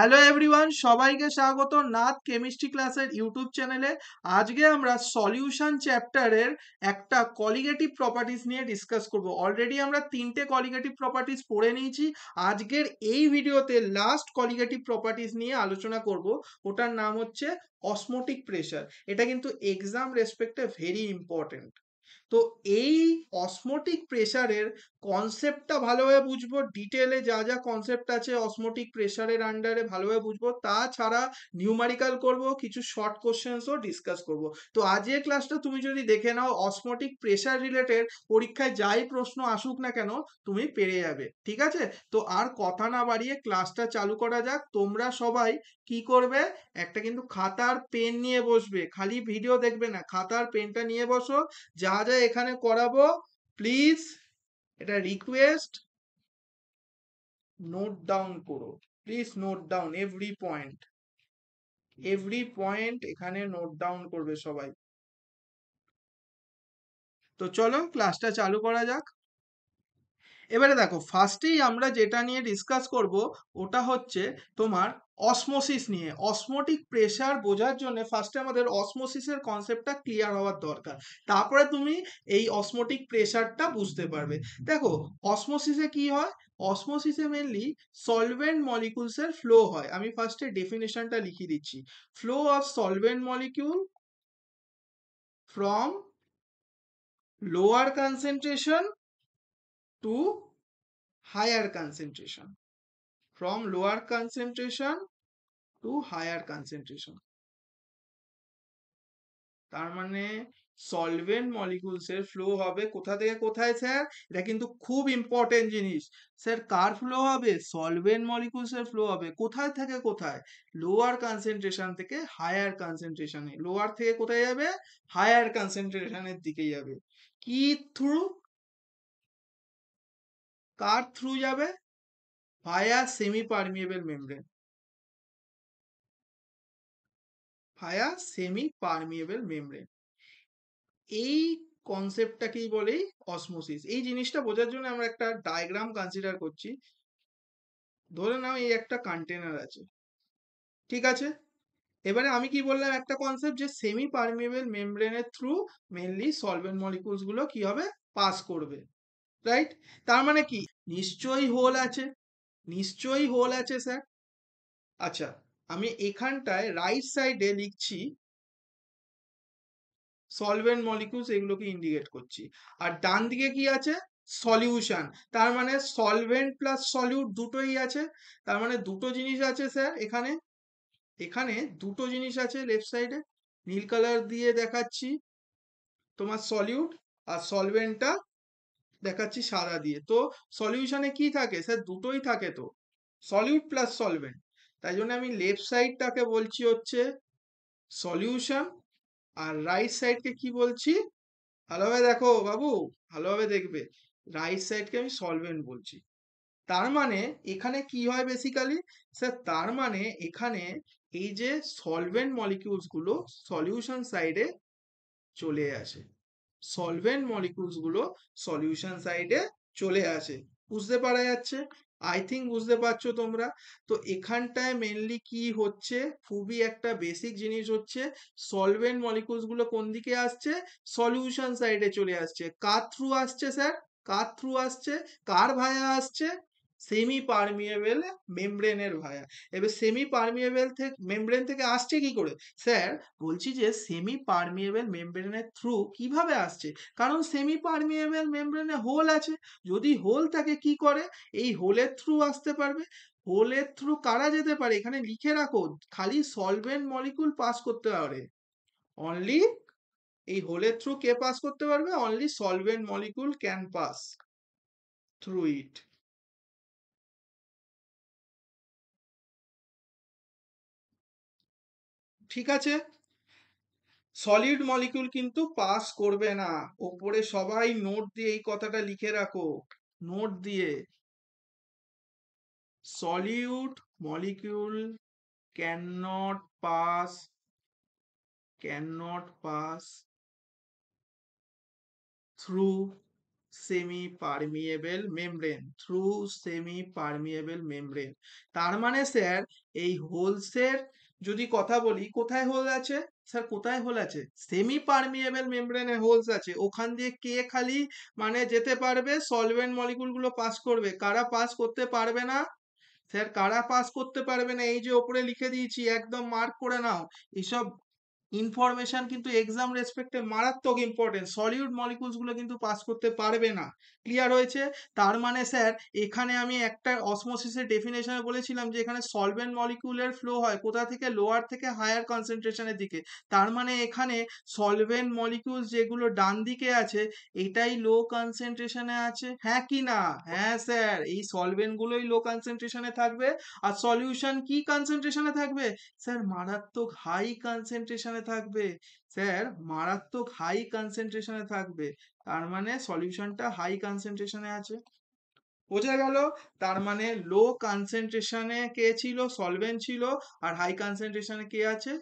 Hello everyone, সবাইকে স্বাগত Nath chemistry ক্লাসের ইউটিউব চ্যানেলে। আজকে আমরা সলিউশন চ্যাপ্টারের একটা কলিগেটিভ প্রপার্টিস নিয়ে ডিসকাস করব। অলরেডি আমরা তিনটে কলিগেটিভ প্রপার্টিস পড়ে নিয়েছি। আজকের এই ভিডিওতে লাস্ট কলিগেটিভ প্রপার্টিস নিয়ে আলোচনা করব। ওটার নাম হচ্ছে অসমোটিক প্রেশার। এটা কিন্তু এক্সাম রেসপেক্টে ভেরি ইম্পর্টেন্ট। তো এই অসমোটিক প্রেসারের কনসেপ্টটা ভালোভাবে বুঝবো, ডিটেলে যা যা কনসেপ্ট আছে অসমোটিক প্রেসারের আন্ডারে ভালোভাবে বুঝবো। তাছাড়া নিউমারিক্যাল করব, কিছু শর্ট কোশ্চেন্সও ডিসকাস করব। তো আজকের ক্লাসটা তুমি যদি দেখে নাও, অসমোটিক প্রেসার রিলেটেড পরীক্ষায় যাই প্রশ্ন আসুক না কেন তুমি পেরে যাবে, ঠিক আছে? তো আর কথা না বাড়িয়ে ক্লাসটা চালু করা যাক। তোমরা সবাই কি করবে, একটা কিন্তু খাতার পেন নিয়ে বসবে, খালি ভিডিও দেখবে না, খাতার পেনটা নিয়ে বসো। যা যা এখানে করাবো প্লিজ এটা রিকোয়েস্ট, নোট ডাউন করো। Please note down every point এখানে নোট ডাউন করবে সবাই। তো চলো ক্লাসটা চালু করা যাক। এবারে দেখো, ফার্স্টেই আমরা যেটা নিয়ে ডিসকাস করব ওটা হচ্ছে তোমার অসমোসিস নিয়ে। অসমোটিক প্রেসার বোঝার জন্য ফার্স্টে আমাদের অসমোসিসের কনসেপ্টটা ক্লিয়ার হওয়ার দরকার, তারপরে তুমি এই অসমোটিক প্রেসারটা বুঝতে পারবে। দেখো, অসমোসিসে কি হয়, অসমোসিসে মেনলি সলভেন্ট মলিকুলস এর ফ্লো হয়। আমি ফার্স্টে ডেফিনেশনটা লিখে দিচ্ছি। Flow of solvent molecule from lower concentration to higher concentration, from lower concentration to higher concentration। তার মানে সলভেন্ট মলিকুলস এর ফ্লো হবে কোথা থেকে কোথায় স্যার? এটা কিন্তু খুব ইম্পর্টেন্ট জিনিস। স্যার কার ফ্লো হবে? সলভেন্ট মলিকুলস এর ফ্লো হবে কোথায় থেকে কোথায়? লোয়ার কনসেন্ট্রেশন থেকে হায়ার কনসেন্ট্রেশনে। লোয়ার থেকে কোথায় যাবে? হায়ার কনসেন্ট্রেশনের দিকে যাবে। কি থ্রু? কার থ্রু যাবে? ভায়া সেমি পারমিয়েবল মেমব্রেন। ভায়া সেমি পারমিয়েবল মেমব্রেন। এই কনসেপ্টটাকেই বলে অসমোসিস। এই জিনিসটা বোঝার জন্য আমরা একটা ডায়াগ্রাম কনসিডার করছি। ধরে নাও এই একটা কন্টেনার আছে, ঠিক আছে? এবারে আমি কি বললাম, একটা কনসেপ্ট যে সেমি পারমিয়েবল মেমব্রেনের থ্রু মেনলি সলভেন্ট মলিকুলস গুলো কি হবে? পাস করবে, রাইট? তার মানে কি, নিশ্চয়ই হোল আছে, নিশ্চয়ই হোল আছে স্যার। আচ্ছা, আমি এখানটায় রাইট সাইডে লিখছি সলভেন্ট মলিকিউলস, এগুলোকে ইন্ডিকেট করছি। আর ডান দিকে কি আছে? সলিউশন। তার মানে সলভেন্ট প্লাস সলিউট দুটোই আছে। তার মানে দুটো জিনিস আছে স্যার এখানে। এখানে দুটো জিনিস আছে লেফট সাইডে, নীল কালার দিয়ে দেখাচ্ছি তোমার সলিউট, আর সলভেন্টটা দেখাচ্ছি সাদা দিয়ে। তো সলিউশনে কি থাকে স্যার? দুটোই থাকে তো, সলিউট প্লাস সলভেন্ট। তাই জন্য আমি লেফট সাইডটাকে বলছি হচ্ছে সলিউশন, আর রাইট সাইডকে কি বলছি? ভালোভাবে দেখো বাবু, ভালোভাবে দেখবে, রাইট সাইডকে আমি সলভেন্ট বলছি। তার মানে এখানে কি হয় বেসিক্যালি স্যার? তার মানে এখানে এই যে সলভেন্ট মলিকিউলস গুলো সলিউশন সাইডে চলে আসে, সলভেন্ট মলিকিউলস গুলো সলিউশন সাইডে চলে আসে। বুঝতে পারা যাচ্ছে? আই থিঙ্ক বুঝতে পারছো তোমরা। তো এখানটায় মেনলি কি হচ্ছে, খুবই একটা বেসিক জিনিস হচ্ছে, সলভেন্ট মলিকিউলস গুলো কোন দিকে আসছে? সলিউশন সাইডে চলে আসছে। কার থ্রু আসছে স্যার? কার থ্রু আসছে? কার ভায়া আসছে? সেমি পারমিয়েবল মেমব্রেনের ভায়া। এবার সেমি পারমিয়েবল থেকে মেমব্রেন থেকে আসছে কি করে স্যার? বলছি যে সেমি পারমিয়েবল মেমব্রেনের থ্রু কিভাবে আসছে, কারণ সেমি পারমিয়েবল মেমব্রেনে হোল আছে। যদি হোল থাকে কি করে? এই হোলের থ্রু আসতে পারবে। হোলের থ্রু কারা যেতে পারে এখানে লিখে রাখো, খালি সলভেন্ট মলিকুল পাস করতে পারে। অনলি এই হোলের থ্রু কে পাস করতে পারবে? Only solvent molecule can pass through it. ঠিক আছে? সলিড মলিকিউল কিন্তু পাস করবে না। ওপরে সবাই নোট দিয়ে এই কথাটা লিখে রাখো, নোট দিয়ে। solute molecule cannot pass through semi permeable membrane, through semi permeable membrane. তার মানে স্যার এই হোলসের যদি কথা বলি, কোথায় হোল আছে স্যার, কোথায় হোল আছে? সেমি পারমিয়েবল মেমব্রেনে হোলস আছে, ওখান দিয়ে কে খালি মানে যেতে পারবে, সলভেন্ট মলিকুল গুলো পাস করবে। কারা পাস করতে পারবে না স্যার, কারা পাস করতে পারবে না? এই যে ওপরে লিখে দিয়েছি, একদম মার্ক করে নাও। এসব ইনফরমেশন কিন্তু এক্সাম রেসপেক্টে মারাত্মক ইম্পর্টেন্ট। সলিউড মলিকুলস গুলো কিন্তু পাস করতে পারবে না। ক্লিয়ার হয়েছে? তার মানে স্যার এখানে আমি একটা অসমোসিসের ডেফিনেশনে বলেছিলাম যে এখানে সলভেন্ট মলিকুলের ফ্লো হয় কোথা থেকে, লোয়ার থেকে হায়ার কনসেন্ট্রেশনের দিকে। তার মানে এখানে সলভেন্ট মলিকুলস যেগুলো ডান দিকে আছে এটাই লো কনসেন্ট্রেশনে আছে, হ্যাঁ কি না? হ্যাঁ স্যার, এই সলভেন্ট গুলোই লো কনসেন্ট্রেশনে থাকবে। আর সলিউশন কি কনসেন্ট্রেশনে থাকবে স্যার? মারাত্মক হাই কনসেন্ট্রেশনে থাকবে স্যার, মারাত্মক হাই কনসেন্ট্রেশনে থাকবে। তার মানে সলিউশনটা হাই কনসেন্ট্রেশনে আছে। বোঝা গেল? তার মানে লো কনসেন্ট্রেশনে কে ছিল? সলভেন্ট ছিল। আর হাই কনসেন্ট্রেশনে কে আছে?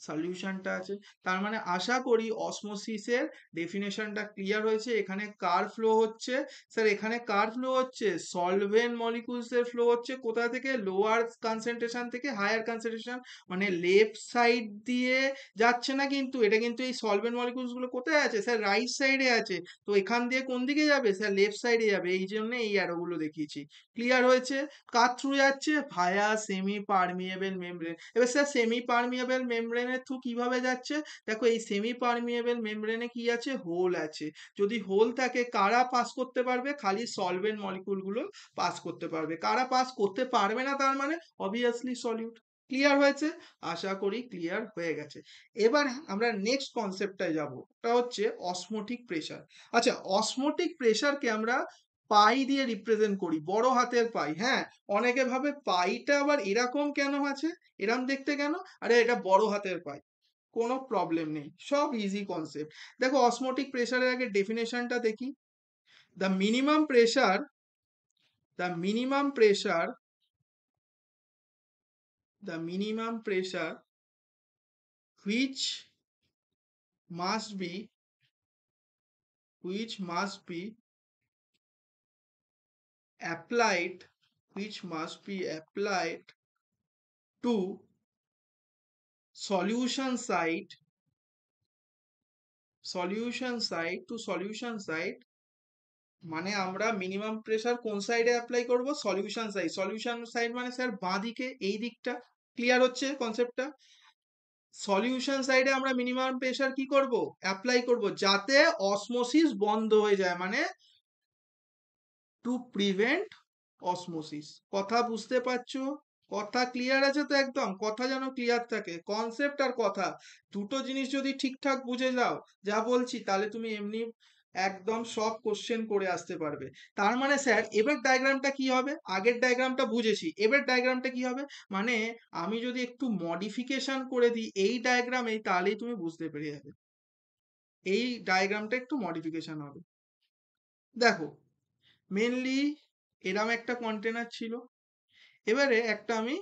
সলিউশনটা আছে। তার মানে আশা করি অসমোসিসের ডেফিনেশনটা ক্লিয়ার হয়েছে। এখানে কার ফ্লো হচ্ছে স্যার? এখানে কার ফ্লো হচ্ছে? সলভেন্ট মলিকুলস এর ফ্লো হচ্ছে কোথা থেকে? লোয়ার কনসেন্ট্রেশন থেকে হায়ার কনসেন্ট্রেশন। মানে লেফট সাইড দিয়ে যাচ্ছে না কিন্তু, এটা কিন্তু এই সলভেন্ট মলিকুলস গুলো কোথায় আছে স্যার? রাইট সাইডে আছে। তো এখান দিয়ে কোন দিকে যাবে স্যার? লেফট সাইডে যাবে, এই জন্য এই অ্যারোগুলো দেখিয়েছি। ক্লিয়ার হয়েছে? কার থ্রু যাচ্ছে? ভায়া সেমি পারমিয়েবল মেমব্রেন। এবার স্যার সেমি পারমিয়েবল মেমব্রেনের থ্রু কিভাবে যাচ্ছে? দেখো এই সেমি পারমিয়েবল মেমব্রেনে কি আছে? হোল আছে। যদি হোল থাকে কারা পাস করতে পারবে? খালি সলভেন্ট মলিকুল গুলো পাস করতে পারবে। কারা পাস করতে পারবে না? তার মানে অবভিয়াসলি সলিউট। ক্লিয়ার হয়েছে? আশা করি ক্লিয়ার হয়ে গেছে। এবার আমরা নেক্সট কনসেপ্টটায় যাব, ওটা হচ্ছে অসমোটিক প্রেসার। আচ্ছা, অসমোটিক প্রেসারকে আমরা পাই দিয়ে রিপ্রেজেন্ট করি, বড় হাতের পাই। হ্যাঁ, অনেকে ভাবে পাইটা আবার এরকম কেন আছে, এরম দেখতে কেন? আরে এটা বড় হাতের পাই, কোনো প্রবলেম নেই, সব ইজি কনসেপ্ট। দেখো অসমোটিক প্রেসারের আগে ডেফিনেশনটা দেখি। The minimum pressure, the minimum pressure, the minimum pressure which must be, which must be applied, which must be applied to solution side, solution side to solution side। মানে আমরা minimum pressure কোন সাইডে apply করব? Solution side. Solution side মানে sir বাঁ দিকে, এই দিকটা। ক্লিয়ার হচ্ছে কনসেপ্টটা? সলিউশন সাইডে আমরা মিনিমাম প্রেসার কি করব? অ্যাপ্লাই করব, যাতে অসমোসিস বন্ধ হয়ে যায়, মানে টু প্রিভেন্ট অসমোসিস। কথা বুঝতে পারছো? কথা ক্লিয়ার আছে তো? একদম কথা যেন ক্লিয়ার থাকে, কনসেপ্ট আর কথা দুটো জিনিস যদি ঠিকঠাক বুঝে যাও যা বলছি, তাহলে তুমি এমনি একদম সব কোশ্চেন করে আসতে পারবে। তার মানে স্যার এবার ডায়াগ্রামটা কি হবে? আগের ডায়াগ্রামটা বুঝেছি, এবার ডায়াগ্রামটা কি হবে? মানে আমি যদি একটু মডিফিকেশন করে দিই এই ডায়াগ্রামে, তাহলেই তুমি বুঝতে পেরে যাবে। এই ডায়াগ্রামটা একটু মডিফিকেশন হবে। দেখো মেনলি এরম একটা কন্টেনার ছিল। এবারে একটা আমি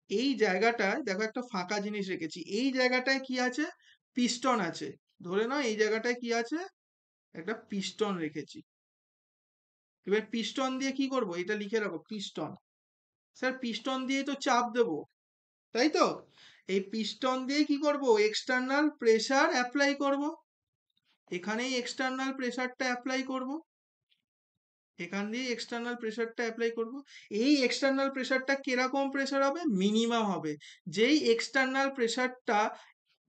এই জায়গাটায় দেখো একটা ফাঁকা জিনিস রেখেছি, এই জায়গাটায় কি আছে? পিস্টন আছে। ধরে নাও এই জায়গাটায় কি আছে? একটা পিস্টন রেখেছি। এবার পিস্টন দিয়ে কি করব? এটা লিখে রাখো, পিস্টন। স্যার পিস্টন দিয়ে তো চাপ দেবো, তাই তো? এই পিস্টন দিয়ে কি করব? এক্সটার্নাল প্রেসার অ্যাপ্লাই করব। এখানেই এক্সটার্নাল প্রেসারটা অ্যাপ্লাই করব, এখান দিয়ে এক্সটার্নাল প্রেসারটা অ্যাপ্লাই করব। এই এক্সটার্নাল প্রেসারটা কিরকম প্রেসার হবে? মিনিমাম হবে। যেই এক্সটার্নাল প্রেসারটা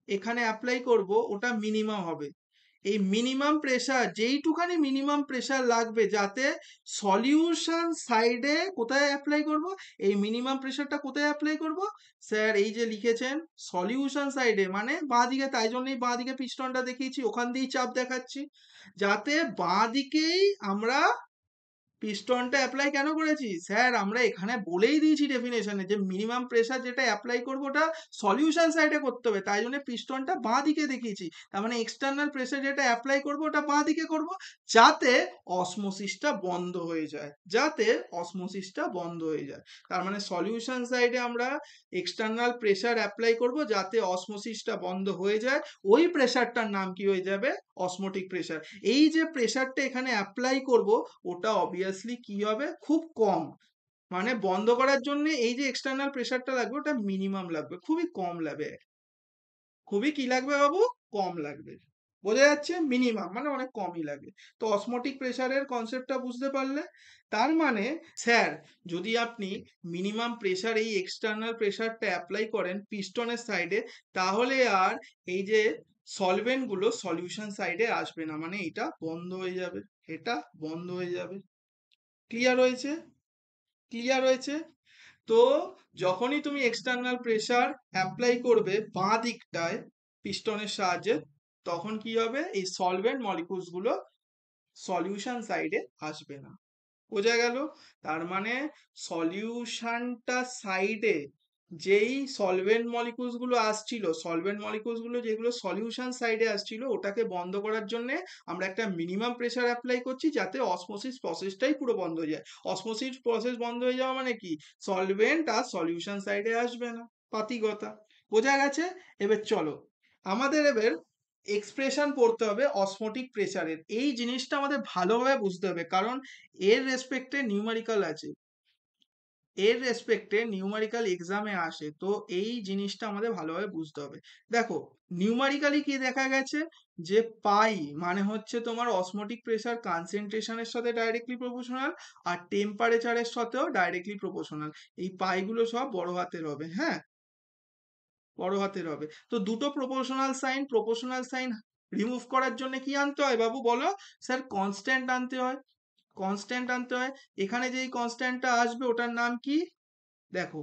এখানে অ্যাপ্লাই করব ওটা মিনিমাম হবে। এই মিনিমাম প্রেসার, যেইটুখানি মিনিমাম প্রেসার লাগবে যাতে সলিউশন সাইডে কোথায় অ্যাপ্লাই করব? এই মিনিমাম প্রেসারটা কোথায় অ্যাপ্লাই করব স্যার? এই যে লিখেছেন সলিউশন সাইডে, মানে বাঁ দিকে। তাই জন্যই বাঁ দিকে পিস্টনটা দেখিয়েছি, ওখান দিয়েই চাপ দেখাচ্ছি, যাতে বাঁ দিকেই আমরা পিস্টনটা অ্যাপ্লাই কেন করেছি স্যার? আমরা এখানে বলেই দিয়েছি ডেফিনেশনে যে মিনিমাম প্রেসার যেটা অ্যাপ্লাই করবো ওটা সলিউশন সাইডে করতে হবে, তাই জন্য পিস্টনটা বাঁ দিকে দেখিয়েছি। তার মানে এক্সটার্নাল প্রেসার যেটা অ্যাপ্লাই করবো ওটা বাঁ দিকে করবো, যাতে অসমোসিসটা বন্ধ হয়ে যায়, যাতে অসমোসিসটা বন্ধ হয়ে যায়। তার মানে সলিউশন সাইডে আমরা এক্সটার্নাল প্রেসার অ্যাপ্লাই করব যাতে অসমোসিসটা বন্ধ হয়ে যায়। ওই প্রেসারটার নাম কি হয়ে যাবে? Osmotic pressure. এই যে প্রেসারটা এখানে অ্যাপ্লাই করব ওটা অবভিয়াসলি কি হবে? খুব কম। মানে বন্ধ করার জন্য এই যে এক্সটার্নাল প্রেসারটা লাগবে ওটা মিনিমাম লাগবে, খুবই কম লাগবে। খুবই কি লাগবে বাবু? কম লাগবে। বোঝা যাচ্ছে? মিনিমাম মানে অনেক কমই লাগবে। তো অসমোটিক প্রেসারের কনসেপ্টটা বুঝতে পারলে? তার মানে স্যার যদি আপনি মিনিমাম প্রেসার এই এক্সটার্নাল প্রেসারটা অ্যাপ্লাই করেন পিস্টনের সাইডে, তাহলে আর এই যে সলভেন্ট গুলো সলিউশন সাইডে আসবে না, মানে এটা বন্ধ হয়ে যাবে, এটা বন্ধ হয়ে যাবে। ক্লিয়ার হয়েছে? ক্লিয়ার হয়েছে? তো যখনই তুমি এক্সটার্নাল প্রেসার অ্যাপ্লাই করবে বাঁ দিকটায় পিস্টনের সাহায্যে, তখন কি হবে? এই সলভেন্ট মলিকুলস গুলো সলিউশন সাইডে আসবে না। বোঝা গেল? তার মানে সলিউশনটা সাইডে যেই সলভেন্ট মলিকুলস গুলো আসছিল, সলভেন্ট মলিকুলস গুলো যেগুলো সলিউশন সাইডে আসছিল ওটাকে বন্ধ করার জন্য আমরা একটা মিনিমাম প্রেসার অ্যাপ্লাই করছি যাতে অসমোসিস প্রসেসটাই পুরো বন্ধ হয়ে যায়। অসমোসিস প্রসেস বন্ধ হয়ে যাওয়া মানে কি? সলভেন্ট আর সলিউশন সাইডে আসবে না, পাতি কথা। বোঝা গেছে? এবার চলো আমাদের এবার এক্সপ্রেশন পড়তে হবে অসমোটিক প্রেসারের। এই জিনিসটা আমাদের ভালোভাবে বুঝতে হবে, কারণ এর রেসপেক্টে নিউমেরিক্যাল আছে, এর রেসপেক্টে নিউমেরিক্যাল এক্সামে আসে, তো এই জিনিসটা আমাদের ভালোভাবে বুঝতে হবে। দেখো নিউমেরিক্যালি কি দেখা গেছে যে পাই মানে হচ্ছে তোমার অসমোটিক প্রেসার কনসেন্ট্রেশনের সাথে ডাইরেক্টলি প্রপোর্শনাল আর টেম্পারেচারের সাথেও ডাইরেক্টলি প্রপোর্শনাল। এই পাইগুলো সব বড় হাতের হবে, হ্যাঁ বড় হাতের হবে। তো দুটো প্রপোর্শনাল সাইন রিমুভ করার জন্য কি আনতে হয় বাবু বলো? স্যার কনস্ট্যান্ট আনতে হয়, কনস্ট্যান্ট আনতে হয়। এখানে যেই কনস্ট্যান্টটা আসবে ওটার নাম কি? দেখো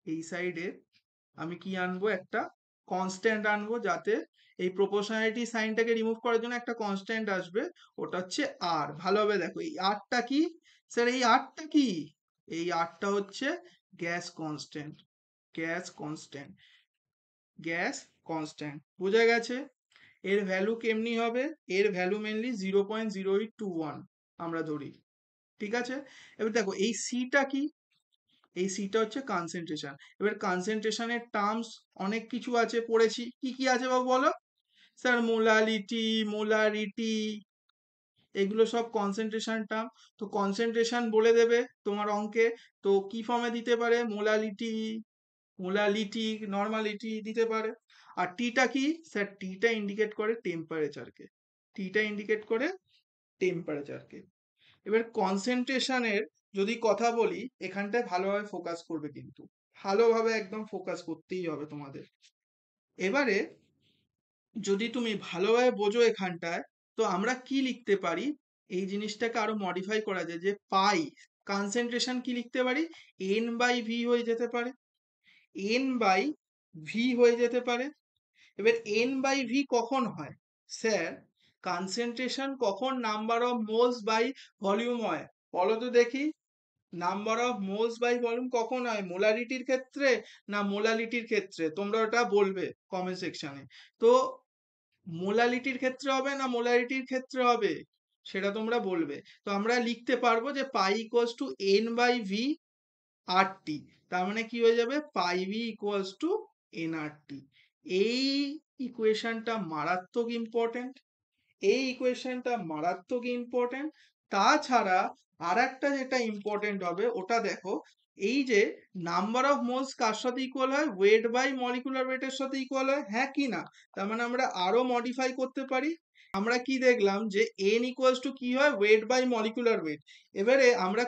এই সাইডে আমি কি আনবো? একটা কনস্ট্যান্ট আনবো, যাতে এই প্রপোর্শনালিটি সাইনটাকে রিমুভ করার জন্য একটা কনস্ট্যান্ট আসবে, ওটা হচ্ছে আর। ভালোভাবে দেখো এই আরটা কি? স্যার এই আরটা কি? এই আরটা হচ্ছে gas constant, gas constant, gas constant. বোঝা গেছে? এর ভ্যালু কেমনি হবে? এর ভ্যালু মেনলি 0.0821 আমরা ধরি, ঠিক আছে? এবার দেখো এই সিটা কি? এই সিটা হচ্ছে কনসেন্ট্রেশন। এবার কনসেন্ট্রেশনের টার্মস অনেক কিছু আছে, পড়েছি। কি কি আছে বাবু বলো? স্যার মোলালিটি, মোলারিটি, এগুলো সব কনসেন্ট্রেশন টার্ম। তো কনসেন্ট্রেশন বলে দেবে তোমার অঙ্কে, তো কি ফর্মে দিতে পারে? মোলালিটি, মোলালিটি, নর্মালিটি দিতে পারে। আর টিটা কি? স্যার টিটা ইন্ডিকেট করে টেম্পারেচারকে, টিটা ইন্ডিকেট করে টেম্পারেচারকে। এবার কনসেন্ট্রেশনের যদি কথা বলি, এখানটায় ভালোভাবে ফোকাস করবে, কিন্তু ভালোভাবে একদম ফোকাস করতেই হবে তোমাদের। এবারে যদি তুমি ভালোভাবে বোঝো এখানটায়, তো আমরা কি লিখতে পারি? এই জিনিসটাকে আরো মডিফাই করা যায়, যে পাই কনসেন্ট্রেশন কি লিখতে পারি? এন বাই ভি হয়ে যেতে পারে, এন বাই ভি হয়ে যেতে পারে। এবার এন বাই ভি কখন হয়? স্যার কনসেন্ট্রেশন কখন number of moles by volume হয়? বলো তো দেখি। Number of moles by volume কখন হয়? মোলারিটির ক্ষেত্রে না মোলালিটির ক্ষেত্রে? তোমরা ওটা বলবে কমেন্ট সেকশনে। তো মোলালিটির ক্ষেত্রে হবে না মোলারিটির ক্ষেত্রে হবে, সেটা তোমরা বলবে। তো আমরা লিখতে পারবো যে pi equals to n by V R T. তার মানে কি হয়ে যাবে? Pi V equals to n R T. এই ইকুয়েশনটা মারাত্মক ইম্পর্টেন্ট, এই ইকুয়েশনটা মারাত্মক ইম্পর্টেন্ট। তাছাড়া আর একটা যেটা ইম্পর্টেন্ট হবে ওটা দেখো, এই যে নাম্বার অফ মোলস কার সাথে ইকুয়াল হয়? ওয়েট বাই মলিকুলার ওয়েটের সাথে ইকুয়াল হয়, হ্যাঁ কি না? তার মানে আমরা আরো মডিফাই করতে পারি। আমরা কি দেখলাম যে এন ইকুয়ালস টু কি হয়? Weight by molecular weight. এবারে আমরা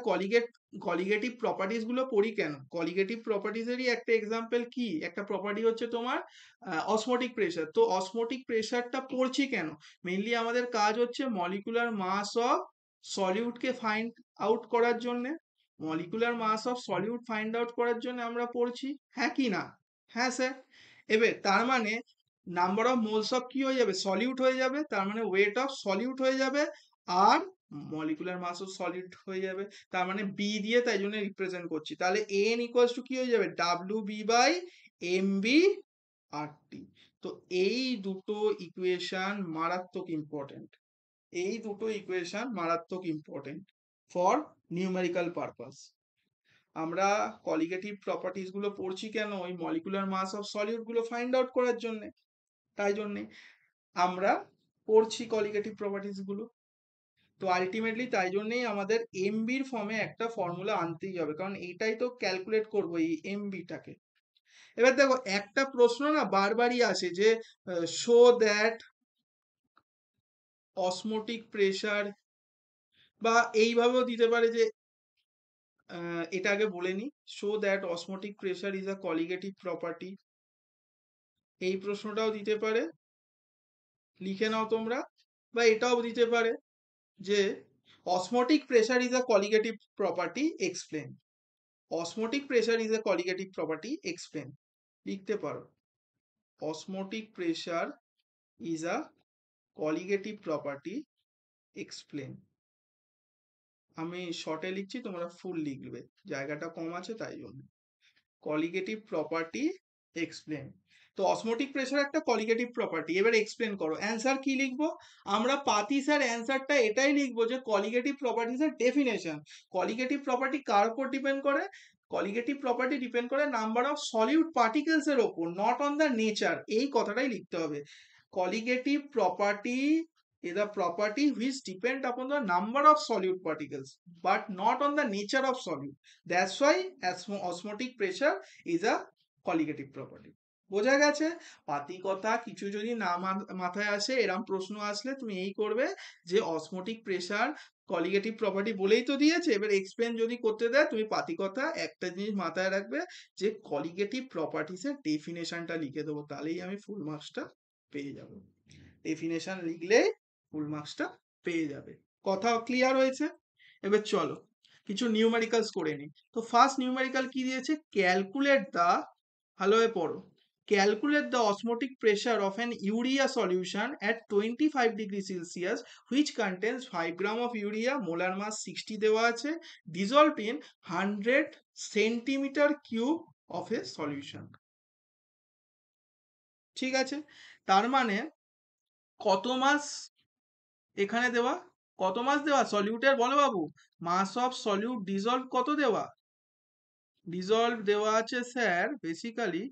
কলিগেটিভ প্রপার্টিজ গুলো পড়ি কেন? কলিগেটিভ প্রপার্টিজেরই একটা এক্সাম্পল কি? একটা প্রপার্টি হচ্ছে তোমার অসমোটিক প্রেসার। তো অসমোটিক প্রেসারটা পড়ছি কেন? মেইনলি আমাদের কাজ হচ্ছে মলিকুলার মাস অফ সলিউটকে ফাইন্ড আউট করার জন্য, molecular mass of solute find out করার জন্য আমরা পড়ছি, হ্যাঁ কি না? হ্যাঁ স্যার। এবার তার মানে নাম্বার অফ মোলস অফ কি হয়ে যাবে? সলিউট হয়ে যাবে, তার মানে ওয়েট অফ সলিউট হয়ে যাবে। আর মলিকুলার মাস অফ সলিড হয়ে যাবে, তার মানে বি দিয়ে তাই জন্য রিপ্রেজেন্ট করছি, তাহলে এন ইকুয়ালস টু কি হয়ে যাবে, W B by M B R T. তো এই দুটো ইকুয়েশন মারাত্মক ইম্পর্টেন্ট, এই দুটো ইকুয়েশন মারাত্মক ইম্পর্টেন্ট ফর নিউমেরিক্যাল পারপাস। আমরা কলিগেটিভ প্রপার্টিজ গুলো পড়ছি কেন, ওই মলিকুলার মাস অফ সলিড গুলো ফাইন্ড আউট করার জন্য, তাই জন্যে আমরা পড়ছি কলিগেটিভ প্রপার্টিজ গুলো। তো আলটিমেটলি তাই জন্যই আমাদের এমবির ফর্মে একটা ফর্মুলা আনতেই হবে, কারণ এইটাই তো ক্যালকুলেট করবো এই এমবিটাকে। এবার দেখো একটা প্রশ্ন না বারবারই আসে যে শো দ্যাট অসমোটিক প্রেসার, বা এইভাবেও দিতে পারে যে এটা আগে বলে নি, show that osmotic pressure is a colligative property, এই প্রশ্নটাও দিতে পারে, লিখে নাও তোমরা। বা এটাও দিতে পারে যে osmotic pressure is a colligative property explain, osmotic pressure is a colligative property explain, লিখতে পারো osmotic pressure is a colligative property explain. আমি শর্টে লিখছি, তোমরা ফুল লিখবে, জায়গাটা কম আছে তাই জন্য। কলিগেটিভ প্রপার্টি এক্সপ্লেন, তো অসমোটিক প্রেসার একটা কলিগেটিভ প্রপার্টি, এবার এক্সপ্লেন করো। অ্যান্সার কি লিখবো আমরা, পাতি স্যার অ্যান্সারটা এটাই লিখবো যে কলিগেটিভ প্রপার্টিজের ডেফিনেশন। কলিগেটিভ প্রপার্টি কার উপর ডিপেন্ড করে, কলিগেটিভ প্রপার্টি ডিপেন্ড করে নাম্বার অফ সলিউট পার্টিকেলস এর ওপর, নট অন দ্য নেচার, এই কথাটাই লিখতে হবে। Colligative property is a property which depend upon the number of solute particles but not on the nature of solute. That's why osmotic pressure is a colligative property. বোঝা গেছে? পাতি কথা কিছু যদি না মাথায় আসে, এরম প্রশ্ন আসলে তুমি এই করবে যে অসমোটিক প্রেসার কলিগেটিভ প্রপার্টি বলেই তো দিয়েছে, এবার এক্সপ্লেন যদি করতে দেয় তুমি পাতি কথা একটা জিনিস মাথায় রাখবে যে কলিগেটিভ প্রপার্টিস এর ডেফিনেশনটা লিখে দেবো, তাহলেই আমি ফুল মার্কসটা পেয়ে যাব। ডেফিনেশন লিখলে ফুল মার্কসটা পেয়ে যাবে। কথা ক্লিয়ার হয়েছে? এবার চলো কিছু নিউমেরিক্যালস করে নিই। তো ফার্স্ট নিউমেরিক্যাল কি দিয়েছে, ক্যালকুলেট দা, ভালোভাবে পড়ো, calculate the osmotic pressure of an urea solution at 25°C which contains 5 gram of urea, molar mass 60 দেওয়া আছে, dissolved in 100 centimetre cube of a solution. ঠিক আছে, তার মানে কত মাস এখানে দেওয়া, কত মাস দেওয়া সলিউটের, বলো বাবু, মাস অফ সলিউট ডিজলভ কত দেওয়া, ডিজলভ দেওয়া আছে স্যার বেসিক্যালি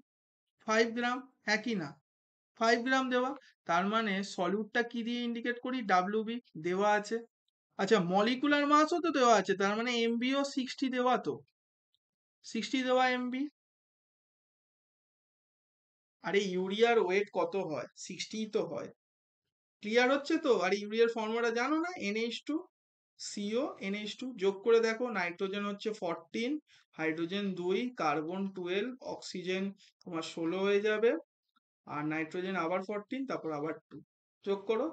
5 গ্রাম, হ্যাঁ কি না, 5 গ্রাম দেওয়া, তার মানে সলিউটটা কি দিয়ে ইন্ডিকেট করি, ডাব্লিউবি দেওয়া আছে। আচ্ছা মলিকুলার মাসও তো দেওয়া আছে, তার মানে এমবিও 60 দেওয়া, তো 60 দেওয়া এমবি। আরে ইউরিয়ার ওয়েট কত হয়, 60 তো হয়, ক্লিয়ার হচ্ছে তো? আর ইউরিয়ার ফর্মুলা জানো না, NH2 CO NH2, যোগ করে দেখো, নাইট্রোজেন হচ্ছে 14, হাইড্রোজেন 2, কার্বন 12, অক্সিজেন তোমার 16 হয়ে যাবে, আর নাইট্রোজেন আবার 14, তারপর আবার 2, যোগ করো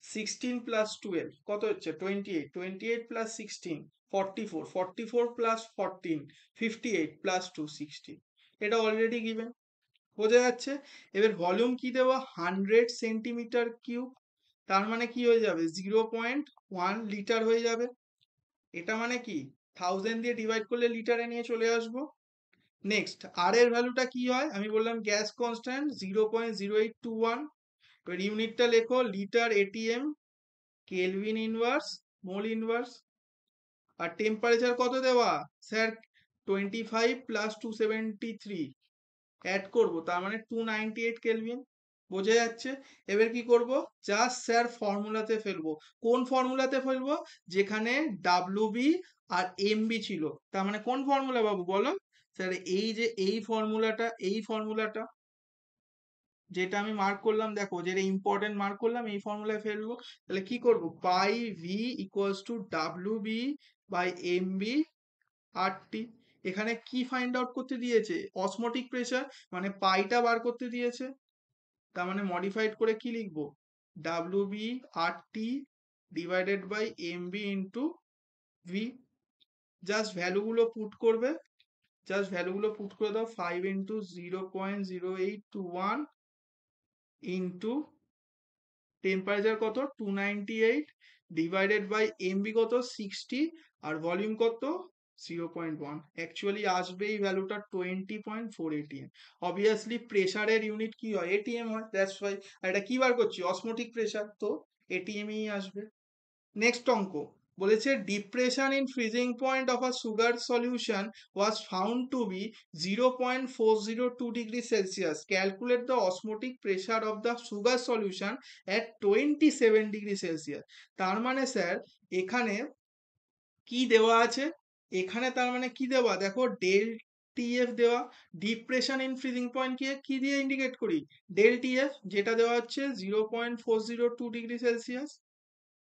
16 প্লাস 12 কত হচ্ছে 28, 28 প্লাস 16 44, 44 প্লাস 14 58 প্লাস 2 60, এটা অলরেডি গিভেন, বোঝা যাচ্ছে? এবার ভলিউম কি দেওয়া 100 সেন্টিমিটার কিউব, তার মানে কি হয়ে যাবে 0.1 লিটার হয়ে যাবে, এটা মানে কি 1000 দিয়ে ডিভাইড করলে লিটারে নিয়ে চলে আসবো। নেক্সট আর এর ভ্যালুটা কি হয়, আমি বললাম গ্যাস কনস্ট্যান্ট 0.0821, এবার ইউনিটটা লেখো litre ATM, kelvin inverse, mole inverse. আর টেম্পারেচার কত দেওয়া স্যার 25 প্লাস 273 অ্যাড করব, তার মানে 298 কেলভিন, বোঝা যাচ্ছে? এবার কি করব, জাস্ট স্যার ফর্মুলাতে ফেলবো, কোন ফর্মুলাতে ফেলবো, যেখানে ডাব্লিউবি আর এমবি ছিল, তার মানে কোন ফর্মুলা বাবু বলো স্যার, এই যে এই ফর্মুলাটা, এই ফর্মুলাটা যেটা আমি মার্ক করলাম, দেখো যেটা ইম্পর্টেন্ট মার্ক করলাম, এই ফর্মুলায় ফেলবো। তাহলে কি করব, pi V equals to WB by MB R T. এখানে কি ফাইন্ড আউট করতে দিয়েছে, অসমোটিক প্রেসার, মানে পাইটা বার করতে দিয়েছে, তার মানে মডিফাইড করে কি লিখবো, WB R T divided by MB into V. Just ভ্যালুগুলো পুট করবে, জাস্ট ভ্যালুগুলো পুট করে দাও, 5 ইন্টু 0.0821 ইন্টু টেম্পারেচার কত 298 ডিভাইডেড বাই এমবি কত 60 আর ভলিউম কত 0.1, অ্যাকচুয়ালি আসবে এই ভ্যালুটা 20.4 এটিএম। অবভিয়াসলি প্রেসারের ইউনিট কি হয়, এটিএম হয়, দ্যাটস ওয়াই। আর এটা কি বার করছি, অসমোটিক প্রেসার, তো এটিএমই আসবে। নেক্সট অঙ্ক বলেছে depression in freezing point of a sugar solution was found to be 0.402 degree Celsius, calculate the osmotic pressure of the sugar solution at 27 degree Celsius. তার মানে স্যার এখানে কি দেওয়া আছে, এখানে তার মানে কি দেওয়া, দেখো ডেল টিএফ দেওয়া, ডিপ্রেশন ইন ফ্রিজিং পয়েন্ট কি দিয়ে ইন্ডিকেট করি, ডেল টিএফ, যেটা দেওয়া হচ্ছে 0.402 ডিগ্রি সেলসিয়াস।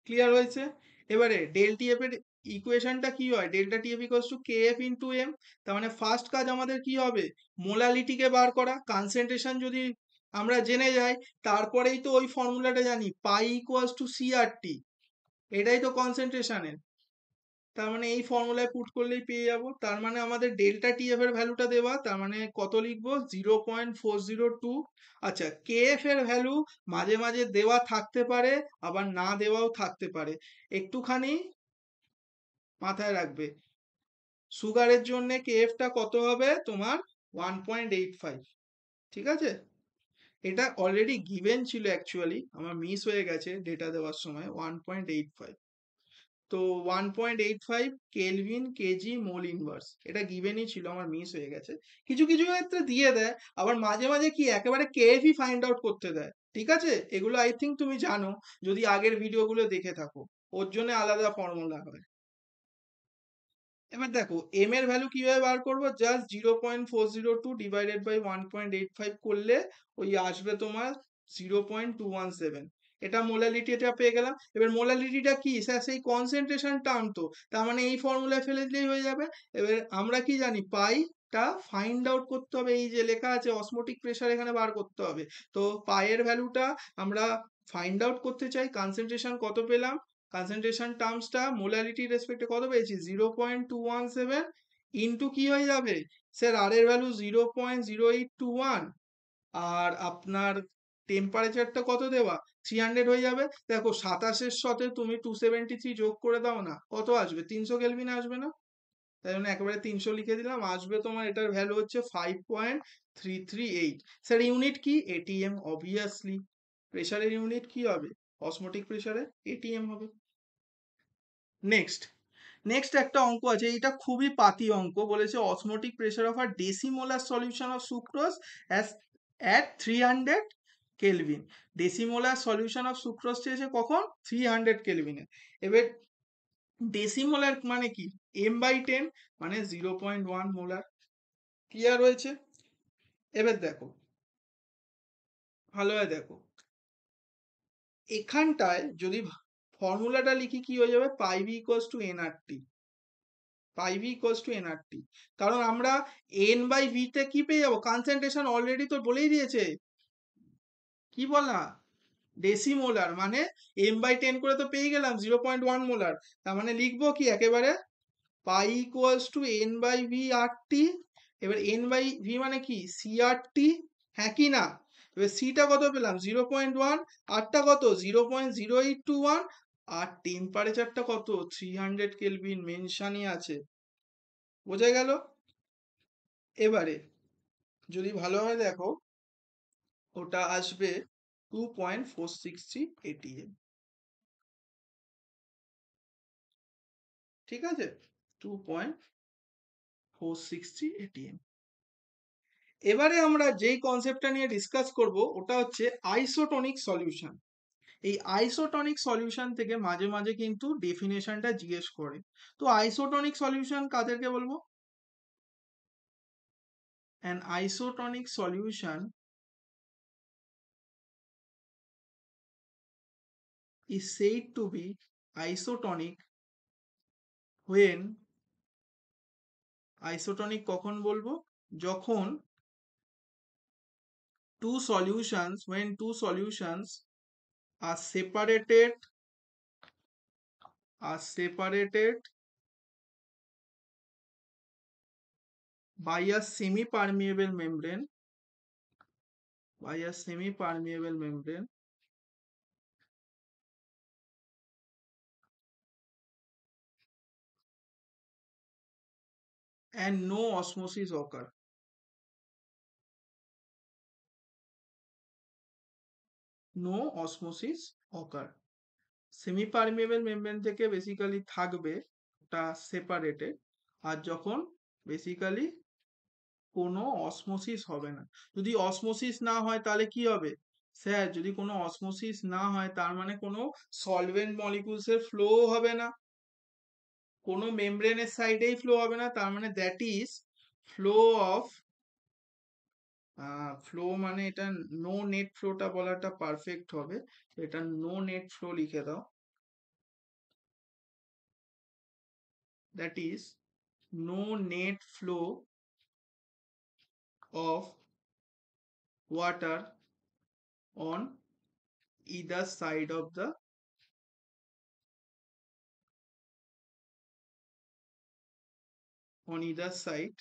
ক্লিয়ার হয়েছে? এবারে ডেল টিএফ এর ইকুয়েশনটা কি হয়, delta TF equals to KF into M. তার মানে ফার্স্ট কাজ আমাদের কি হবে, মোলালিটিকে বার করা, কনসেন্ট্রেশন যদি আমরা জেনে যাই তারপরেই তো ওই ফর্মুলাটা জানি, পাই ইকুয়ালস টু সিআরটি, এটাই তো কনসেন্ট্রেশনের। তার মানে এই ফর্মুলায় পুট করলেই পেয়ে যাব। তার মানে আমাদের ডেল্টা টিএফ এর ভ্যালুটা দেওয়া, তার মানে কত লিখবো 0.402। আচ্ছা কেএফ এর ভ্যালু মাঝে মাঝে দেওয়া থাকতে পারে আবার না দেওয়াও থাকতে পারে, একটুখানি মাথায় রাখবে। সুগারের জন্য কেএফটা কত হবে তোমার 1.85, ঠিক আছে? এটা অলরেডি গিভেন ছিল, অ্যাকচুয়ালি আমার মিস হয়ে গেছে ডেটা দেওয়ার সময়, 1.85। তো 1.85 কেলভিন কেজি মোল ইনভার্স, এটা গিভেনই ছিল, আমার মিস হয়ে গেছে। কিছু কিছু ক্ষেত্রে দিয়ে দেয়, আবার মাঝে মাঝে কি একেবারে কেএফই ফাইন্ড আউট করতে দেয়, ঠিক আছে? এগুলো আই থিঙ্ক তুমি জানো যদি আগের ভিডিওগুলো দেখে থাকো, ওর জন্য আলাদা ফর্মুলা হয়। এবার দেখো এম এর ভ্যালু কিভাবে বার করবো, জাস্ট 0.402 ডিভাইডেড বাই 1.85 করলে ওই আসবে তোমার 0.217। এটা মোলালিটি, এটা পেয়ে গেলাম। এবার মোলালিটিটা কি স্যার, সেই কনসেন্ট্রেশন টার্ম, তো তার মানে এই ফর্মুলায় ফেলে দিলেই হয়ে যাবে। এবার আমরা কি জানি, পাইটা ফাইন্ড আউট করতে হবে, এই যে লেখা আছে অসমোটিক প্রেসার এখানে বার করতে হবে। তো পাইয়ের ভ্যালুটা আমরা ফাইন্ড আউট করতে চাই, কনসেন্ট্রেশন কত পেলাম, কনসেন্ট্রেশন টার্মসটা মোলারিটি রেসপেক্টে কত পেয়েছি 0.217 ইন্টু কি হয়ে যাবে স্যার, আর এর ভ্যালু 0.0821, আর আপনার টেম্পারেচারটা কত দেওয়া 300 হয়ে যাবে। দেখো 27-এর সাথে তুমি 273 যোগ করে দাও না, কত আসবে, 300 কেলভিন আসবে না? তাই জন্য একেবারে 300 লিখে দিলাম, আসবে তোমার এটার ভ্যালু হচ্ছে 5.338। স্যার ইউনিট কি, এটিএম, অবভিয়াসলি প্রেসারের ইউনিট কি হবে, অসমোটিক প্রেসারে এটিএম হবে। নেক্সট নেক্সট একটা অঙ্ক আছে, এটা খুবই পাতি অঙ্ক, বলেছে osmotic pressure of a decimolar solution of sucrose as at 300 kelvin. Decimolar solution of sucrose চেয়েছে কখন, 300 কেলভিনে। এবার ডেসিমোলার মানে কি, m/10 মানে 0.1 মোলার। ক্লিয়ার হয়েছে? এবার দেখো ভালোভাবে দেখো, এখানটায় যদি ফর্মুলাটা লিখি কি হয়ে যাবে, pi V equals to NRT, pi V equals to NRT. কারণ আমরা এন বাই ভি তে কি পেয়ে যাবো, কনসেন্ট্রেশন অলরেডি তো বলেই দিয়েছে, কি বলা, ডেসিমোলার মানে m/10 করে তো পেয়ে গেলাম 0.1 মোলার। তার মানে লিখবো কি একেবারে pi equals to n by V R T. এবার এন বাই ভি মানে কি সি আর টি, হ্যাঁ কি না? এবার সিটা কত পেলাম 0.1, আরটা কত 0.0821, আর টেম্পারেচারটা কত 300 কেলভিন, মেনশনই আছে, বোঝা গেল? এবারে যদি ভালোভাবে দেখো ওটা আসবে 2.463 এটিএম, ঠিক আছে, 2.463 এটিএম। এবারে আমরা যেই কনসেপ্টটা নিয়ে ডিসকাস করব ওটা হচ্ছে আইসোটনিক সলিউশন। এই আইসোটনিক সলিউশন থেকে মাঝে মাঝে কিন্তু ডেফিনেশনটা জিজ্ঞেস করে। তো আইসোটনিক সলিউশন কাদেরকে বলবো, an isotonic solution is said to be isotonic when, isotonic কখন বলবো, যখন when two solutions are separated by a semi permeable membrane, and no osmosis occur. No osmosis occur. Semi permeable membrane থেকে basically থাকবে ওটা separated, আর যখন basically কোনো osmosis হবে না। যদি অসমোসিস না হয় তাহলে কি হবে স্যার? যদি কোনো অসমোসিস না হয় তার মানে কোনো সলভেন্ট মলিকুলস এর ফ্লো হবে না, কোনো মেমব্রেনের সাইডেই ফ্লো হবে না, তার মানে that is flow of, flow মানে এটা নো নেট ফ্লোটা বলাটা পারফেক্ট হবে, এটা নো নেট ফ্লো লিখে দাও, that is no net flow of water on either side of the on either side,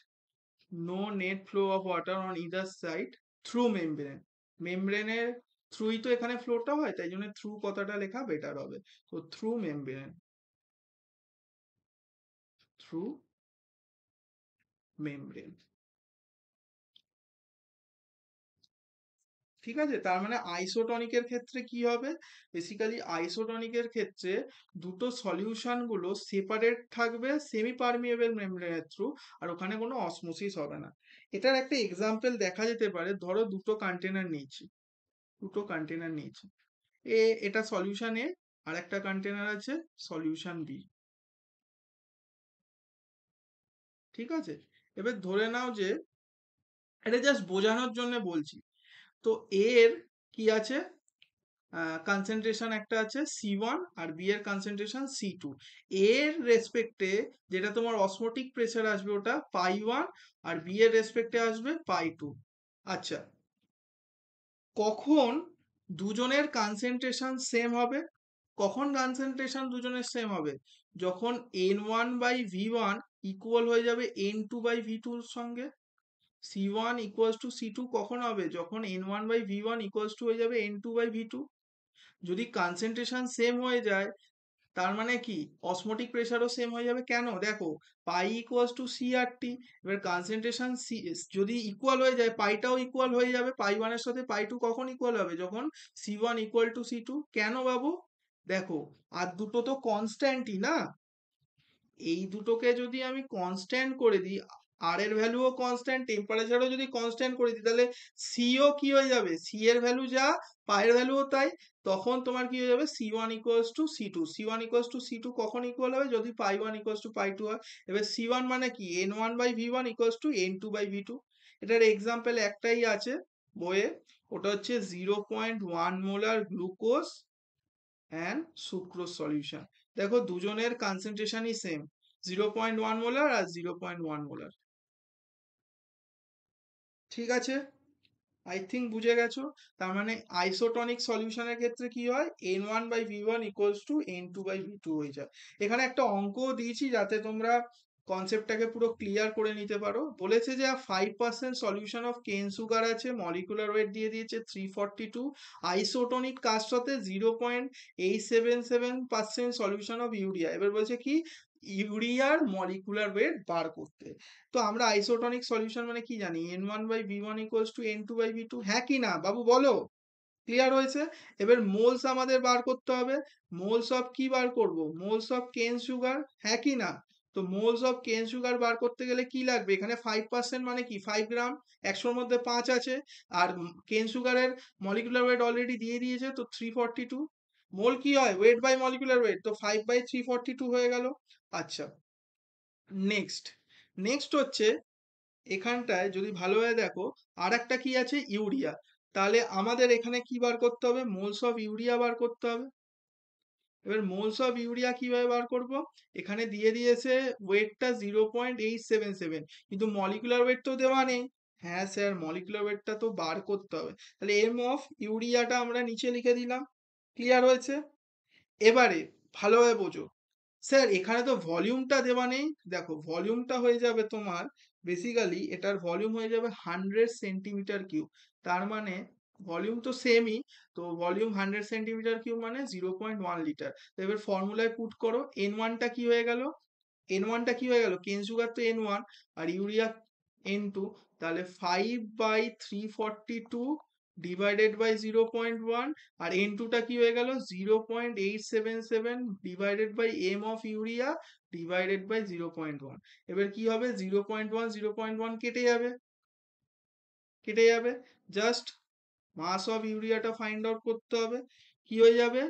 no net flow of water on either side through membrane. মেমব্রেনের থ্রুই তো এখানে ফ্লোটা হয়, তাই জন্য থ্রু কথাটা লেখা বেটার হবে। তো থ্রু মেমব্রেন, থ্রু মেমব্রেন, ঠিক আছে। তার মানে আইসোটনিকের ক্ষেত্রে কি হবে, বেসিক্যালি আইসোটনিকের ক্ষেত্রে দুটো সলিউশন গুলো সেপারেট থাকবে সেমি পারমিয়েবল মেমব্রেনের থ্রু, আর ওখানে কোনো অসমোসিস হবে না। এটার একটা এক্সাম্পল দেখা যেতে পারে, ধরো দুটো কন্টেনার নিয়েছি, দুটো কন্টেনার নিয়েছি, এটা সলিউশন এ, আর একটা কন্টেনার আছে সলিউশন বি, ঠিক আছে। এবার ধরে নাও যে, এটা জাস্ট বোঝানোর জন্য বলছি, তো এর কি আছে, কনসেন্ট্রেশন একটা আছে C1 আর বি এর কনসেন্ট্রেশন C2, এর রেসপেক্টে যেটা তোমার অসমোটিক প্রেসার আসবে ওটা পাই 1, আর বি এর রেসপেক্টে আসবে পাই 2। আচ্ছা, কখন দুজনের কনসেন্ট্রেশন সেম হবে, কখন কনসেন্ট্রেশন দুজনের সেম হবে, যখন N1/V1 ইকুয়াল হয়ে যাবে N2/V2 এর সঙ্গে। C1 ইকুয়ালস টু C2 কখন হবে, যখন N1/V1 ইকুয়ালস টু হয়ে যাবে N2/V2। যদি কনসেন্ট্রেশন সেম হয়ে যায় তার মানে কি অসমোটিক প্রেসারও সেম হয়ে যাবে। কেন, দেখো পাই ইকুয়ালস টু সি আর টি, এবার কনসেন্ট্রেশন সি যদি ইকুয়াল হয়ে যায় পাইটাও ইকুয়াল হয়ে যাবে, পাই 1 এর সাথে পাই 2 কখন ইকুয়াল হবে, যখন C1 ইকুয়াল টু C2। কেন বাবু, দেখো আর দুটো তো কনস্ট্যান্টই না, এই দুটোকে যদি আমি কনস্ট্যান্ট করে দিই, আর এর ভ্যালুও কনস্ট্যান্ট, টেম্পারেচারও যদি কনস্ট্যান্ট করে দিই, তাহলে সিও কি হয়ে যাবে, সি এর ভ্যালু যা পায়ের ভ্যালুও তাই, তখন তোমার কি হয়ে যাবে C1 equals to C2। C1 equals to C2 কখন ইকুয়াল হবে, যদি পাই 1 ইকুয়ালস টু পাই 2 হয়। এবার C1 মানে কি N1/V1 ইকুয়ালস টু N2/V2। এটার এক্সাম্পল একটাই আছে বইয়ে, ওটা হচ্ছে 0.1 molar glucose and sucrose solution. দেখো দুজনের কনসেন্ট্রেশনই সেম, 0.1 মোলার আর 0.1 মোলার, ঠিক আছে। আই থিঙ্ক বুঝে গেছো। তার মানে আইসোটনিক সলিউশনের ক্ষেত্রে কি হয়, N1/V1 ইকুয়ালস টু N2/V2 হয়ে যায়। এখানে একটা অঙ্কও দিয়েছি যাতে তোমরা কনসেপ্টটাকে পুরো ক্লিয়ার করে নিতে পারো। বলেছে যে 5% সলিউশন অফ কেন সুগার আছে, মলিকুলার ওয়েট দিয়ে দিয়েছে 342, আইসোটনিক কাস্টতে 0.877% সলিউশন অফ ইউরিয়া। এবার বলছে কি ইউরিয়ার মলিকুলার ওয়েট বার করতে। তো আমরা আইসোটনিক সলিউশন মানে কি জানি, N1/V1 ইকুয়ালস টু N2/V2, হ্যাঁ কি না বাবু বলো, ক্লিয়ার হয়েছে। এবার মোলস আমাদের বার করতে হবে, মোলস অফ কি বার করব, মোলস অফ কেন সুগার, হ্যাঁ কি না। তো মোলস অফ কেন সুগার বার করতে গেলে কি লাগবে, এখানে 5% মানে কি 5 গ্রাম, 100-র মধ্যে 5 আছে, আর কেন সুগারের মলিকুলার ওয়েট অলরেডি দিয়ে দিয়েছে, তো 342 মোল কি হয়, ওয়েট বাই মলিকুলার ওয়েট, তো 5/342 হয়ে গেল। আচ্ছা, নেক্সট, নেক্সট হচ্ছে এখানটায় যদি ভালোভাবে দেখো আর একটা কি আছে ইউরিয়া, তাহলে আমাদের এখানে কি বার করতে হবে, মোলস অফ ইউরিয়া বার করতে হবে। এবার মোলস অফ ইউরিয়া কিভাবে বার করব, এখানে দিয়ে দিয়েছে ওয়েটটা 0.877, কিন্তু মলিকুলার ওয়েট তো দেওয়া নেই। হ্যাঁ স্যার, মলিকুলার ওয়েটটা তো বার করতে হবে, তাহলে এম অফ ইউরিয়াটা আমরা নিচে লিখে দিলাম। ক্লিয়ার হয়েছে। এবারে ভালোভাবে বোঝো, স্যার এখানে তো ভলিউমটা দেওয়া নেই, দেখো ভলিউমটা হয়ে যাবে তোমার বেসিক্যালি, এটার ভলিউম হয়ে যাবে 100 সেন্টিমিটার কিউব, তার মানে ভলিউম তো সেমই, তো ভলিউম 100 সেন্টিমিটার কিউব মানে 0.1 লিটার। তো এবার ফর্মুলায় পুট করো, N1টা কি হয়ে গেল, N1টা কি হয়ে গেল, কেন সুগার তো N1 আর ইউরিয়া N2, তাহলে 5/342 ডিভাইডেড বাই 0.1, আর N2টা কি হয়ে গেল 0.877 divided by M of urea divided by 0.1। এবার কি হবে, 0.1 0.1 কেটে যাবে, জাস্ট মাস অফ ইউরিয়াটা ফাইন্ড আউট করতে হবে। কি হয়ে যাবে,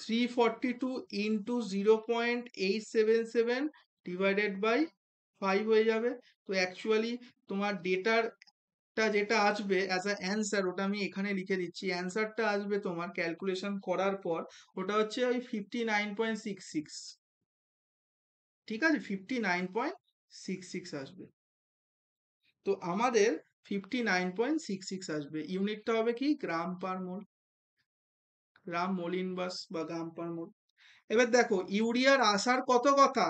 342 ইন্টু 0.877 ডিভাইডেড বাই 5 হয়ে যাবে। তো অ্যাকচুয়ালি তোমার ডেটারটা যেটা আসবে অ্যাজ আ অ্যান্সার, ওটা আমি এখানে লিখে দিচ্ছি, অ্যান্সারটা আসবে তোমার ক্যালকুলেশন করার পর ওটা হচ্ছে ওই 59.66। ঠিক আছে, 59.66 আসবে। তো আমাদের 59.66 আসবে, ইউনিটটা হবে কি গ্রাম পার মোল, গ্রাম মোল ইনভার্স বা গ্রাম পার মোল। এবার দেখো ইউরিয়ার আসার কত কথা,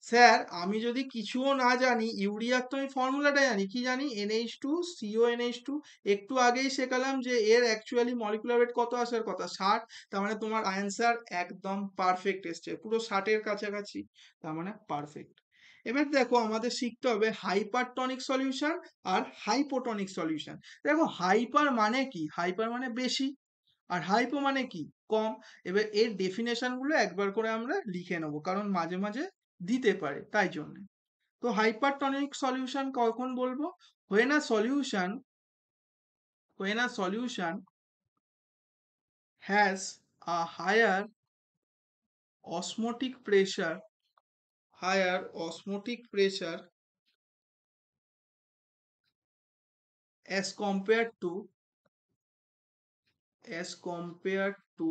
স্যার আমি যদি কিছুও না জানি, ইউরিয়ার তো আমি ফর্মুলাটা জানি, কি জানি NH2CONH2, একটু আগেই শেখালাম যে এর অ্যাকচুয়ালি মলিকুলার ওয়েট কত আসার কথা 60, তার মানে তোমার অ্যান্সার একদম পারফেক্ট এসছে, পুরো 60-এর কাছাকাছি, তার মানে পারফেক্ট। এবার দেখো আমাদের শিখতে হবে হাইপারটনিক সলিউশন আর হাইপোটনিক সলিউশন। দেখো হাইপার মানে কি, হাইপার মানে বেশি, আর হাইপো মানে কি, কম। এবার এর ডেফিনেশন গুলো একবার করে আমরা লিখে নেবো, কারণ মাঝে মাঝে দিতে পারে তাই জন্য। তো হাইপারটনিক সলিউশন কখন বলবো, when a solution has a osmotic pressure higher osmotic pressure as compared to as compared to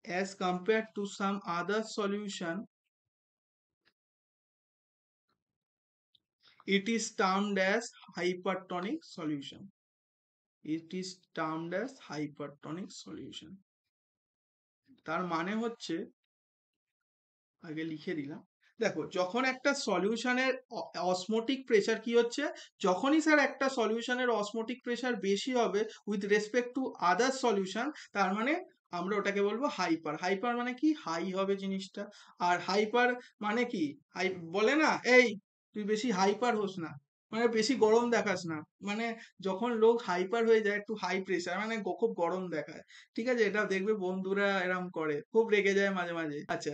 as compared to some other solution, it is termed as hypertonic solution. It is termed as hypertonic solution. তার মানে হচ্ছে, আগে লিখে দিলাম, দেখো যখন একটা সলিউশনের osmotic pressure কি হচ্ছে, যখনই স্যার একটা সলিউশনের অসমোটিক প্রেসার বেশি হবে with respect to other solution, তার মানে আমরা ওটাকে বলবো হাইপার। হাইপার মানে কি, হাই হবে জিনিসটা। আর হাইপার মানে কি, হাই বলে না, এই তুই বেশি হাইপার হোস না, মানে বেশি গরম দেখাস না, মানে যখন লোক হাইপার হয়ে যায়, একটু হাই প্রেসার মানে খুব গরম দেখায়। ঠিক আছে, এটা দেখবে বন্ধুরা এরম করে, খুব রেগে যায় মাঝে মাঝে। আচ্ছা,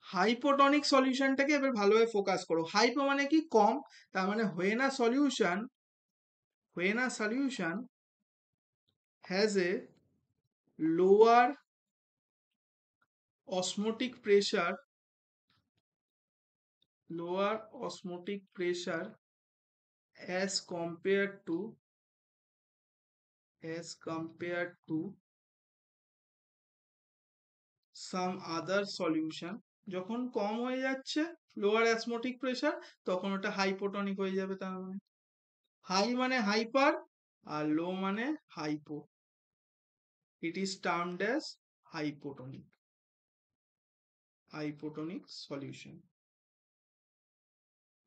হাইপোটনিক সলিউশনটাকে এবার ভালোভাবে ফোকাস করো। হাইপো মানে কি, কম, তার মানে when a solution has a lower osmotic pressure as compared to some other solution, যখন কম হয়ে যাচ্ছে লোয়ার অসমোটিক প্রেসার, তখন ওটা হাইপোটনিক হয়ে যাবে। তার মানে হাই মানে হাইপার আর লো মানে hypo, it is termed as hypotonic solution.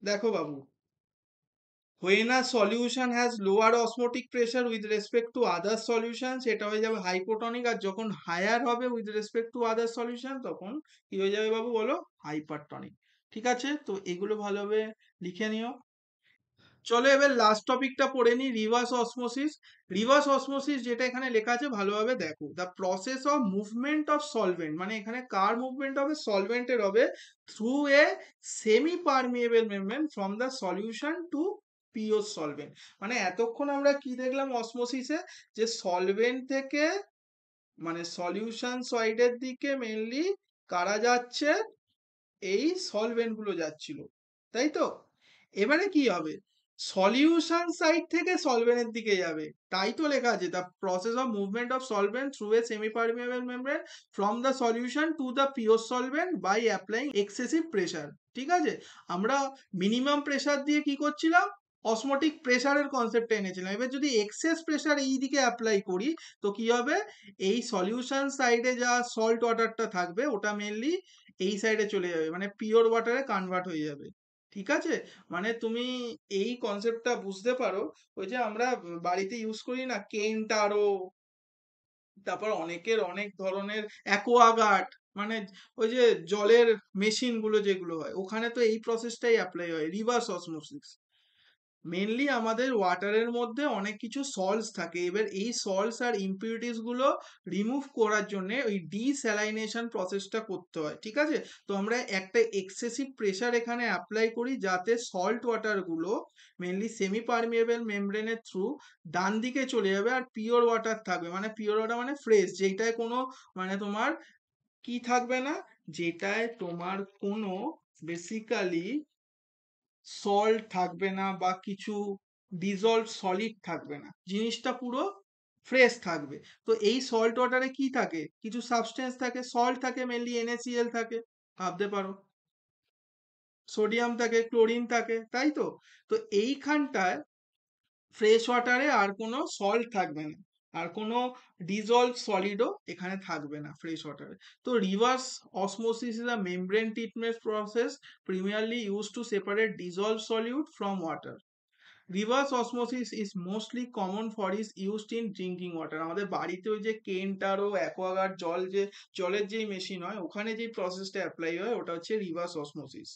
দেখো বাবু, when a solution has lower osmotic pressure with respect to other solutions, সেটা হয়ে যাবে হাইপোটনিক, আর যখন হায়ার হবে with respect to other solution তখন কি হয়ে যাবে বাবু বলো, হাইপারটনিক। ঠিক আছে, তো এগুলো ভালোভাবে লিখে নিও। চলো এবার লাস্ট টপিকটা পড়ে নি, রিভার্স অসমোসিস। রিভার্স অসমোসিস যেটা এখানে লেখা আছে ভালোভাবে দেখো, the process of movement of solvent, মানে এখানে কার মুভমেন্ট হবে, সলভেন্টের হবে, through a semi permeable membrane from the solution two pure solvent. মানে এতক্ষণ আমরা কি দেখলাম অসমোসিসে, যে সলভেন্ট থেকে মানে সলিউশন সাইডের দিকে মেনলি কারা যাচ্ছে, এই সলভেন্ট গুলো যাচ্ছিল, তাই তো। এবারে কি হবে, সলিউশন সাইড থেকে সলভেন্টের দিকে যাবে, তাই তো লেখা আছে the process of movement of solvent through a semi permeable membrane from the solution to the pure solvent by applying excessive pressure. ঠিক আছে, আমরা মিনিমাম প্রেসার দিয়ে কি করছিলাম, অসমোটিক প্রেসারের কনসেপ্ট এনেছিলাম। এবার যদি এক্সেস প্রেসার এই দিকে অ্যাপ্লাই করি, তো কি হবে, এই সলিউশন সাইডে যা সল্ট ওয়াটারটা থাকবে ওটা মেনলি এই সাইডে চলে যাবে, মানে পিওর ওয়াটারে কনভার্ট হয়ে যাবে। ঠিক আছে, মানে তুমি এই কনসেপ্টটা বুঝতে পারো, ওই যে আমরা বাড়িতে ইউজ করি না কেন্টারো, তারপর অনেকের অনেক ধরনের অ্যাকোয়াগার্ড, মানে ওই যে জলের মেশিন গুলো যেগুলো হয় ওখানে তো এই প্রসেসটাই অ্যাপ্লাই হয়, রিভার্স অসমোসিস। মেনলি আমাদের ওয়াটারের মধ্যে অনেক কিছু সল্টস থাকে, এবার এই সল্টস আর ইমপিউরিটিস গুলো রিমুভ করার জন্য ওই ডিস্যালাইনেশন প্রসেসটা করতে হয়, ঠিক আছে? তো আমরা একটা এক্সেসিভ প্রেসার এখানে অ্যাপ্লাই করি যাতে সল্ট ওয়াটার গুলো মেনলি সেমি পারমিয়েবল মেমব্রেনের থ্রু ডান দিকে চলে যাবে আর পিওর ওয়াটার থাকবে, মানে পিওর ওয়াটার মানে ফ্রেশ, যেটায় কোনো মানে তোমার কি থাকবে না, যেটায় তোমার কোনো বেসিক্যালি সল্ট থাকবে না বা কিছু ডিজলভ সলিড থাকবে না, জিনিসটা পুরো ফ্রেশ থাকবে। তো এই সল্ট ওয়াটারে কি থাকে, কিছু সাবস্টেন্স থাকে, সল্ট থাকে, মেনলি NaCl থাকে, ভাবতে পারো, সোডিয়াম থাকে, ক্লোরিন থাকে, তাই তো? তো এইখানটায় ফ্রেশ ওয়াটারে আর কোনো সল্ট থাকবে না, আর কোনো ডিজলভ সলিডও এখানে থাকবে না ফ্রেশ ওয়াটারে। তো reverse osmosis is a membrane treatment process primarily used to separate dissolved solute from water. Reverse osmosis is mostly common for is used in drinking water. আমাদের বাড়িতে ওই যে কেন্টারো অ্যাকোয়াগার্ড জল, যে জলের যেই মেশিন হয় ওখানে যেই প্রসেসটা অ্যাপ্লাই হয় ওটা হচ্ছে রিভার্স অসমোসিস।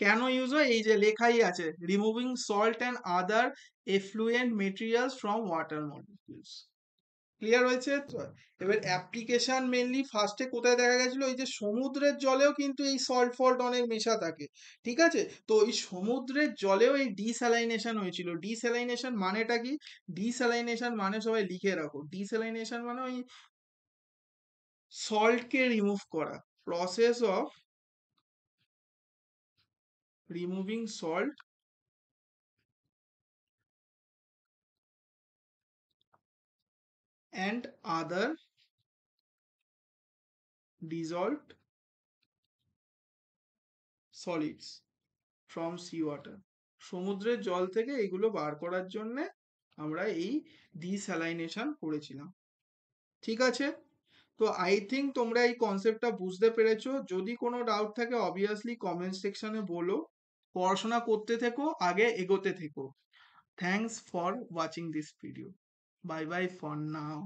কেন ইউজ হয়, এই যে লেখাই আছে, removing salt and other effluent materials from water molecules. Clear হয়েছে তো? এবার অ্যাপ্লিকেশন মেনলি ফার্স্টে কোথায় দেখা গেছিল, এই যে সমুদ্রের জলেও কিন্তু এই সল্ট ফল্ট অনেক মেশা থাকে, ঠিক আছে? তো এই সমুদ্রের জলেও এই ডিস্যালাইনেশন হয়েছিল। ডিস্যালাইনেশন মানেটা কি? ডিস্যালাইনেশন মানে সবাই লিখে রাখো, ডিস্যালাইনেশন মানে ওই সল্টকে রিমুভ করা, process of removing salt and other dissolved solids from sea water. সমুদ্রের জল থেকে এগুলো বার করার জন্য আমরা এই ডিস্যালাইনেশন করেছিলাম, ঠিক আছে? তো আই থিঙ্ক তোমরা এই কনসেপ্টটা বুঝতে পেরেছো। যদি কোনো ডাউট থাকে অবভিয়াসলি কমেন্ট সেকশনে বলো। পড়াশোনা করতে থেকো, আগে এগোতে থেকো। Thanks for watching this video. Bye bye for now.